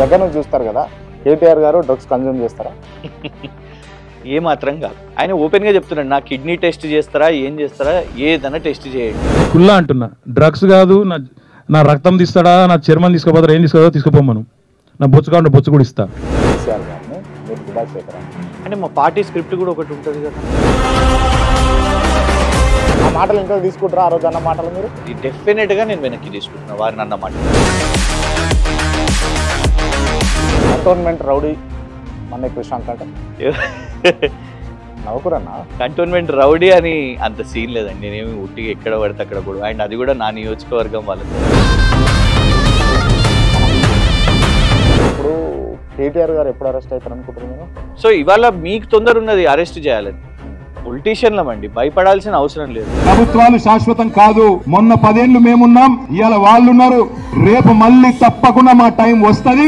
జగన్ చూస్తారు కదా, కేటీఆర్ గారు డ్రగ్స్ కన్జ్యూమ్ చేస్తారా? ఏ మాత్రం కాదు. ఆయన ఓపెన్ గా చెప్తున్నాడు, నా కిడ్నీ టెస్ట్ చేస్తారా, ఏం చేస్తారా, ఏదైనా టెస్ట్ చేయండి. కుల్లా అంటున్నా, డ్రగ్స్ కాదు, నా రక్తం తీస్తాడా, నా చర్మం తీసుకోపోతారా, ఏం తీసుకోదా తీసుకోపోమను, నా బొచ్చు కాకుండా బొచ్చు కూడా ఇస్తా. కేసీఆర్ గారిని మీరు ఫిదా చేయరా? అంటే మా పార్టీ స్క్రిప్ట్ కూడా ఒకటి ఉంటుంది కదా. ఆ మాటలు ఇంకా తీసుకుంటారా? ఆ రోజు అన్న మాటలు మీరు డెఫినెట్ గా నేను వెనక్కి తీసుకుంటున్నా వారిని అన్న మాట. కంటోన్మెంట్ రౌడీ మన కృష్ణాంక్ అంటే నవ్వుకురన్నా. కంటోన్మెంట్ రౌడీ అని అంత సీన్ లేదండి. నేనేమి ఉట్టిగా ఎక్కడ పడితే అక్కడ కూడా, అండ్ అది కూడా నా నియోజకవర్గం వాళ్ళది. ఇప్పుడు కేటీఆర్ గారు ఎప్పుడు అరెస్ట్ అవుతారు అనుకుంటారు మీరు? సో ఇవాళ మీకు తొందర ఉన్నది అరెస్ట్ చేయాలని. పొలిటీషియన్లమండి, భయపడాల్సిన అవసరం లేదు. ప్రభుత్వాలు శాశ్వతం కాదు. మొన్న 10 ఏళ్ళు మేమున్నాం, ఇవాళ వాళ్ళున్నారు. రేపు మళ్ళీ తప్పకుండా మా టైం వస్తుంది.